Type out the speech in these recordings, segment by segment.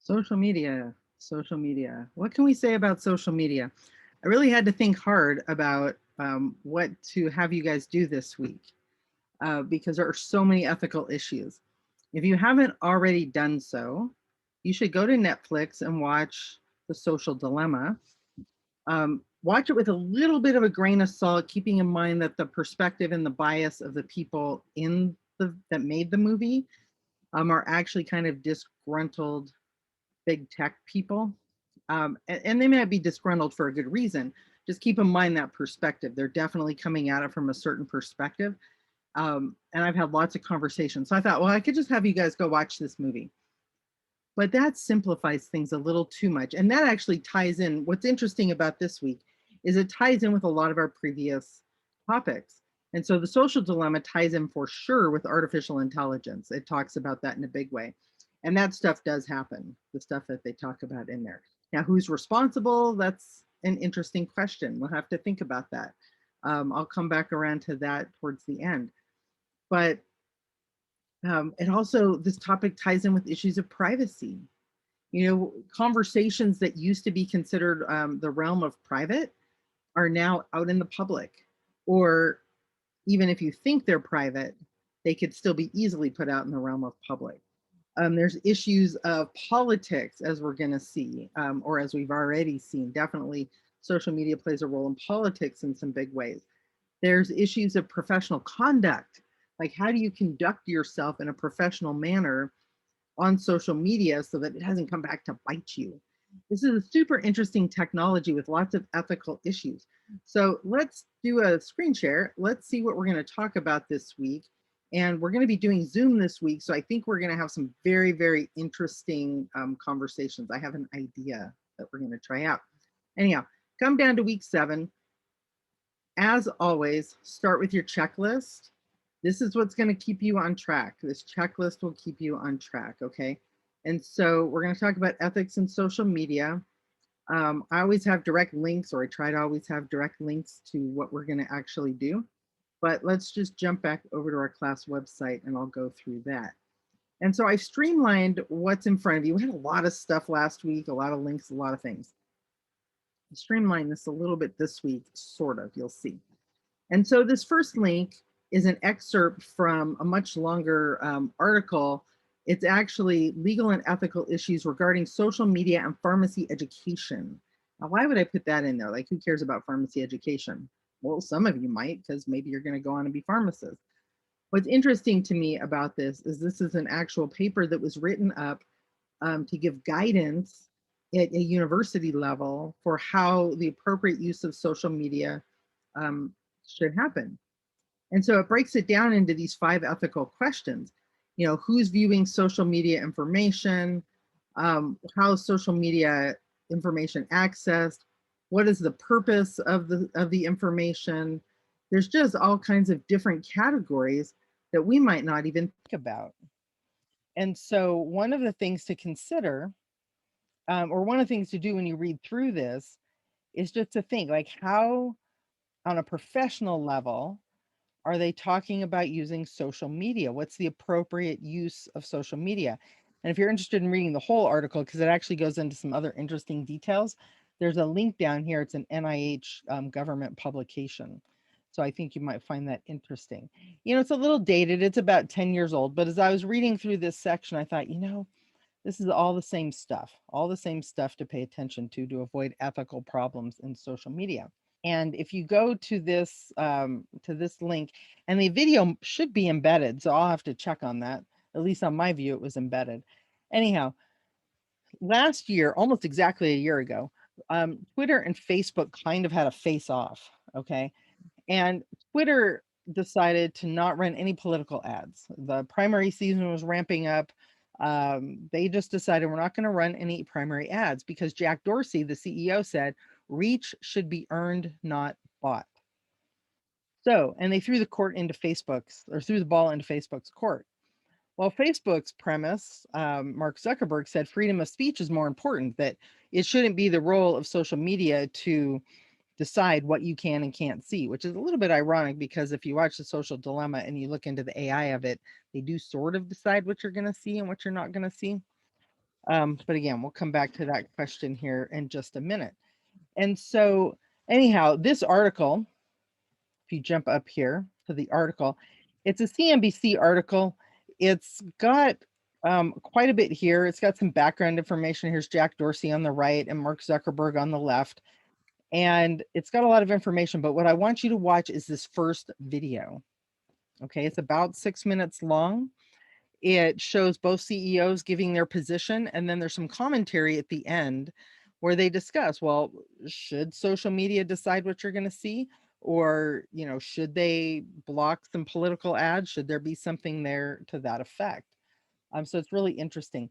Social media, social media. What can we say about social media? I really had to think hard about what to have you guys do this week because there are so many ethical issues. If you haven't already done so, you should go to Netflix and watch The Social Dilemma. Watch it with a little bit of a grain of salt, keeping in mind that the perspective and the bias of the people that made the movie are actually kind of disgruntled big tech people. And they might be disgruntled for a good reason. Just keep in mind that perspective. They're definitely coming at it from a certain perspective. And I've had lots of conversations. So I thought, well, I could just have you guys go watch this movie. But that simplifies things a little too much. And that actually ties in. What's interesting about this week is it ties in with a lot of our previous topics. And so the social dilemma ties in for sure with artificial intelligence. It talks about that in a big way. And that stuff does happen, the stuff that they talk about in there. Now, who's responsible? That's an interesting question. We'll have to think about that. I'll come back around to that towards the end. But and also, this topic ties in with issues of privacy. You know, conversations that used to be considered the realm of private are now out in the public. Or even if you think they're private, they could still be easily put out in the realm of public. There's issues of politics, as we're going to see, or as we've already seen. Definitely, social media plays a role in politics in some big ways. There's issues of professional conduct, like how do you conduct yourself in a professional manner on social media so that it hasn't come back to bite you. This is a super interesting technology with lots of ethical issues. So let's do a screen share. Let's see what we're going to talk about this week. And we're going to be doing Zoom this week. So I think we're going to have some very, very interesting conversations. I have an idea that we're going to try out. Anyhow, come down to week 7. As always, start with your checklist. This is what's going to keep you on track. This checklist will keep you on track, okay? And so we're going to talk about ethics in social media. I always have direct links, or I try to always have direct links to what we're going to actually do. But let's just jump back over to our class website and I'll go through that. And so I've streamlined what's in front of you. We had a lot of stuff last week, a lot of links, a lot of things. Streamline this a little bit this week, sort of, you'll see. And so this first link is an excerpt from a much longer article. It's actually legal and ethical issues regarding social media and pharmacy education. Now, why would I put that in there? Like, who cares about pharmacy education? Well, some of you might, because maybe you're going to go on and be pharmacists. What's interesting to me about this is an actual paper that was written up to give guidance at a university level for how the appropriate use of social media should happen. And so it breaks it down into these 5 ethical questions. You know, who's viewing social media information? How is social media information accessed? What is the purpose of the information? There's just all kinds of different categories that we might not even think about. And so one of the things to consider, or one of the things to do when you read through this, is just to think, like, how on a professional level are they talking about using social media? What's the appropriate use of social media? And if you're interested in reading the whole article, because it actually goes into some other interesting details, there's a link down here. It's an NIH government publication. So I think you might find that interesting. You know, it's a little dated. It's about 10 years old. But as I was reading through this section, I thought, you know, this is all the same stuff to pay attention to avoid ethical problems in social media. And if you go to this link, and the video should be embedded, so I'll have to check on that. At least on my view, it was embedded. Anyhow, last year, almost exactly a year ago, Twitter and Facebook kind of had a face-off, okay? And Twitter decided to not run any political ads. The primary season was ramping up. They just decided we're not going to run any primary ads because Jack Dorsey, the CEO, said reach should be earned, not bought. So, and they threw the ball into Facebook's court. Well, Facebook's premise, Mark Zuckerberg said freedom of speech is more important, that it shouldn't be the role of social media to decide what you can and can't see, which is a little bit ironic because if you watch The Social Dilemma and you look into the AI of it, they do sort of decide what you're going to see and what you're not going to see. But again, we'll come back to that question here in just a minute. And so anyhow, this article, if you jump up here to the article, it's a CNBC article. It's got quite a bit here. It's got some background information. Here's Jack Dorsey on the right and Mark Zuckerberg on the left. And it's got a lot of information, but what I want you to watch is this first video. Okay, it's about 6 minutes long. It shows both CEOs giving their position, and then there's some commentary at the end where they discuss, well, should social media decide what you're going to see? Or, should they block some political ads? Should there be something there to that effect? So it's really interesting.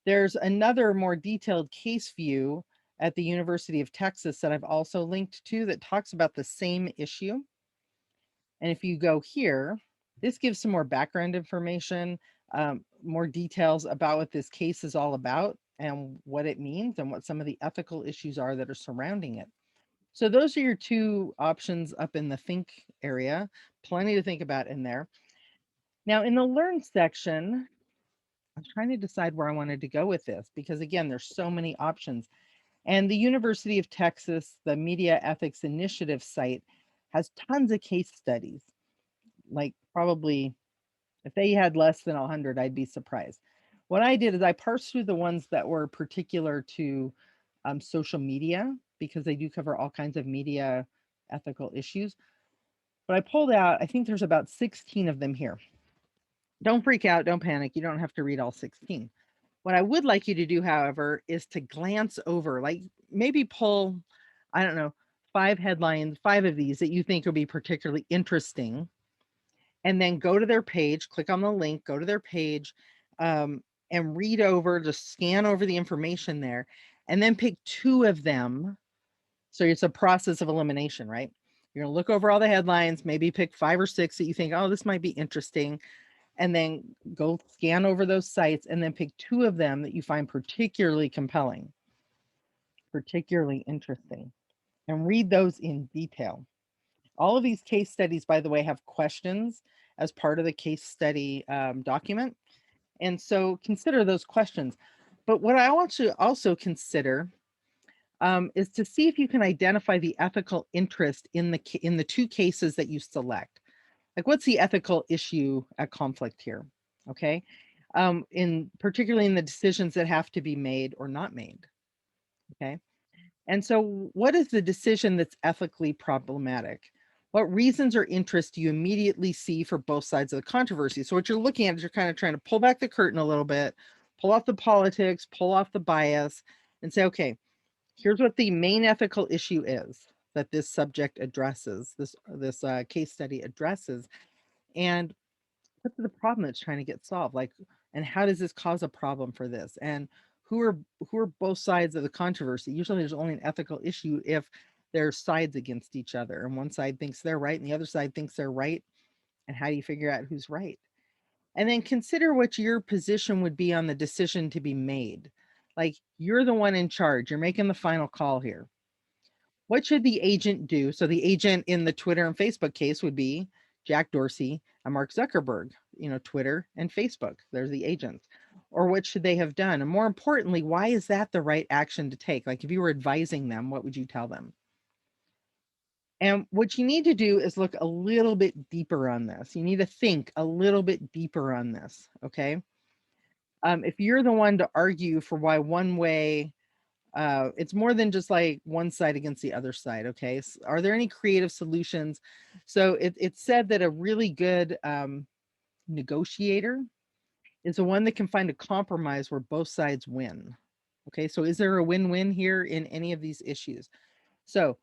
There's another more detailed case view at the University of Texas that I've also linked to that talks about the same issue. And if you go here, this gives some more background information, more details about what this case is all about and what it means and what some of the ethical issues are that are surrounding it. So those are your two options up in the think area. Plenty to think about in there. Now in the learn section, I'm trying to decide where I wanted to go with this because again, there's so many options. And the University of Texas, the Media Ethics Initiative site has tons of case studies. Like probably if they had less than 100, I'd be surprised. What I did is I parsed through the ones that were particular to social media because they do cover all kinds of media ethical issues. But I pulled out, I think there's about 16 of them here. Don't freak out, don't panic. You don't have to read all 16. What I would like you to do, however, is to glance over, like maybe pull, I don't know, 5 headlines, 5 of these that you think would be particularly interesting, and then go to their page, click on the link, go to their page, and read over, just scan over the information there, and then pick 2 of them. So it's a process of elimination, right? You're gonna look over all the headlines, maybe pick 5 or 6 that you think, oh, this might be interesting, and then go scan over those sites and then pick 2 of them that you find particularly compelling, particularly interesting, and read those in detail. All of these case studies, by the way, have questions as part of the case study document. And so consider those questions. But what I want you to also consider is to see if you can identify the ethical interest in the 2 cases that you select. Like, what's the ethical issue at conflict here? Okay. Particularly in the decisions that have to be made or not made. Okay. And so what is the decision that's ethically problematic? What reasons or interests do you immediately see for both sides of the controversy? So what you're looking at is you're kind of trying to pull back the curtain a little bit, pull off the politics, pull off the bias, and say, okay, here's what the main ethical issue is that this subject addresses, this case study addresses, and what's the problem that's trying to get solved? Like, and how does this cause a problem for this? And who are both sides of the controversy? Usually there's only an ethical issue if there's sides against each other and one side thinks they're right and the other side thinks they're right. And how do you figure out who's right? And then consider what your position would be on the decision to be made. Like, you're the one in charge, you're making the final call here. What should the agent do? So the agent in the Twitter and Facebook case would be Jack Dorsey and Mark Zuckerberg, Twitter and Facebook. They're the agents. Or what should they have done? And more importantly, why is that the right action to take? Like, if you were advising them, what would you tell them? And what you need to do is look a little bit deeper on this. You need to think a little bit deeper on this, okay? If you're the one to argue for why one way, it's more than just like one side against the other side, okay? So are there any creative solutions? So it's said that a really good negotiator is the one that can find a compromise where both sides win. Okay, so is there a win-win here in any of these issues? So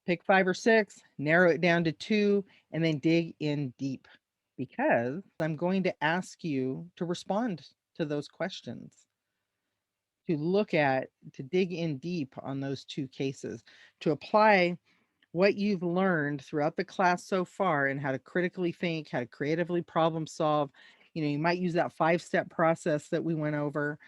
pick 5 or 6, narrow it down to 2, and then dig in deep, because I'm going to ask you to respond to those questions, to dig in deep on those 2 cases, to apply what you've learned throughout the class so far and how to critically think, how to creatively problem solve. You might use that 5-step process that we went over.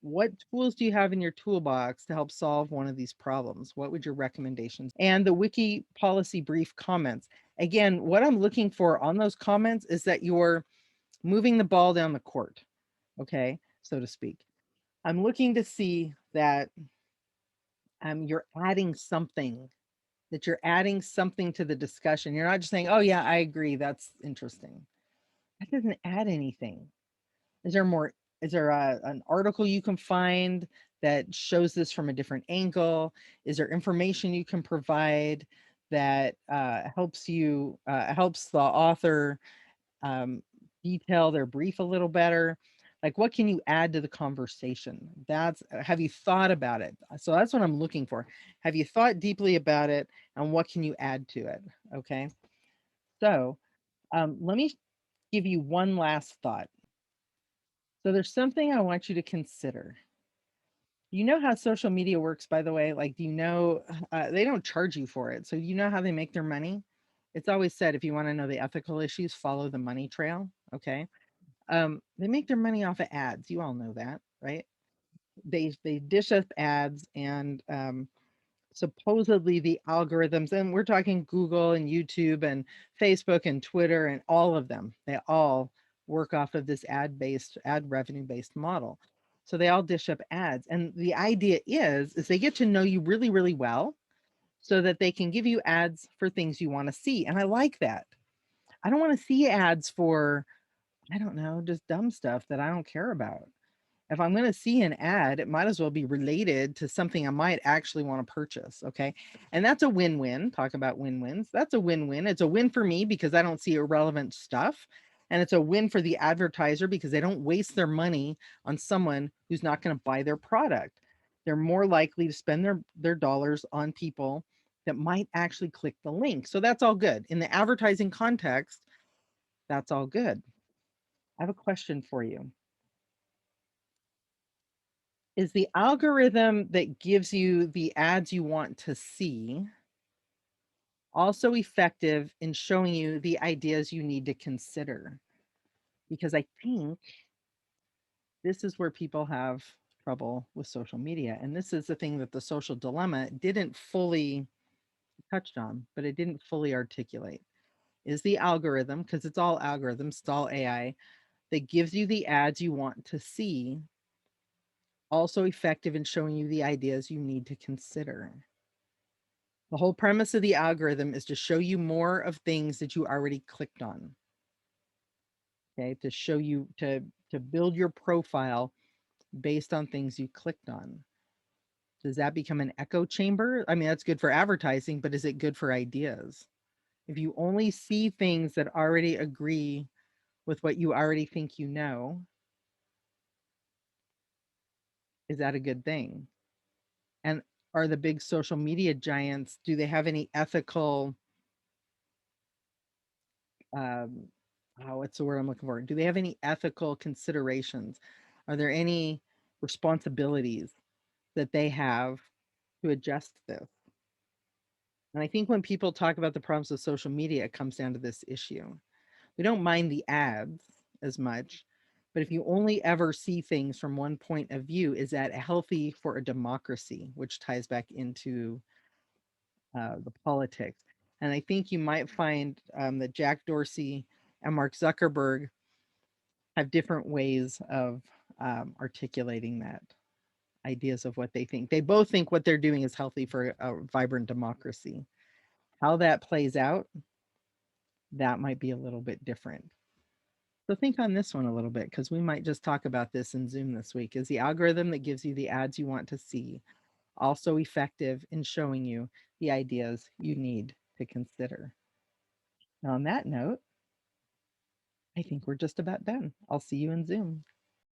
What tools do you have in your toolbox to help solve one of these problems? What would your recommendations? And the wiki policy brief comments. Again, what I'm looking for on those comments is that you're moving the ball down the court, okay, so to speak. I'm looking to see that you're adding something, that you're adding something to the discussion. You're not just saying, oh, yeah, I agree. That's interesting. That doesn't add anything. Is there more? Is there an article you can find that shows this from a different angle? Is there information you can provide that helps the author um, detail their brief a little better? Like, what can you add to the conversation? Have you thought about it? So that's what I'm looking for. Have you thought deeply about it, and what can you add to it? Okay. So let me give you one last thought. So there's something I want you to consider. You know how social media works, by the way? Like, do you know they don't charge you for it? So you know how they make their money? It's always said, if you want to know the ethical issues, follow the money trail. Okay. They make their money off of ads. You all know that, right? They dish us ads, and supposedly the algorithms, and we're talking Google and YouTube and Facebook and Twitter and all of them, they all work off of this ad revenue based model. So they all dish up ads, and the idea is they get to know you really, really well so that they can give you ads for things you want to see. And I like that. I don't want to see ads for, I don't know, just dumb stuff that I don't care about. If I'm going to see an ad, it might as well be related to something I might actually want to purchase. Okay. And that's a win win. Talk about win wins. That's a win win. It's a win for me because I don't see irrelevant stuff. And it's a win for the advertiser because they don't waste their money on someone who's not going to buy their product. They're more likely to spend their dollars on people that might actually click the link. So that's all good. In the advertising context, that's all good. I have a question for you. Is the algorithm that gives you the ads you want to see also effective in showing you the ideas you need to consider? Because I think this is where people have trouble with social media. And this is the thing that the social dilemma didn't fully touched on, but it didn't fully articulate. Is the algorithm, because it's all algorithms, it's all AI, that gives you the ads you want to see, also effective in showing you the ideas you need to consider? The whole premise of the algorithm is to show you more of things that you already clicked on. Okay, to show you to build your profile based on things you clicked on. Does that become an echo chamber? I mean, that's good for advertising, but is it good for ideas? If you only see things that already agree with what you already think you know, is that a good thing? And are the big social media giants, do they have any ethical um, what's the word I'm looking for? Do they have any ethical considerations? Are there any responsibilities that they have to adjust this? And I think when people talk about the problems of social media, it comes down to this issue. We don't mind the ads as much, but if you only ever see things from one point of view, is that healthy for a democracy, which ties back into the politics? And I think you might find that Jack Dorsey and Mark Zuckerberg have different ways of articulating that, ideas of what they think. They both think what they're doing is healthy for a vibrant democracy. How that plays out, that might be a little bit different. So think on this one a little bit, because we might just talk about this in Zoom this week. Is the algorithm that gives you the ads you want to see also effective in showing you the ideas you need to consider? And on that note, I think we're just about done. I'll see you in Zoom.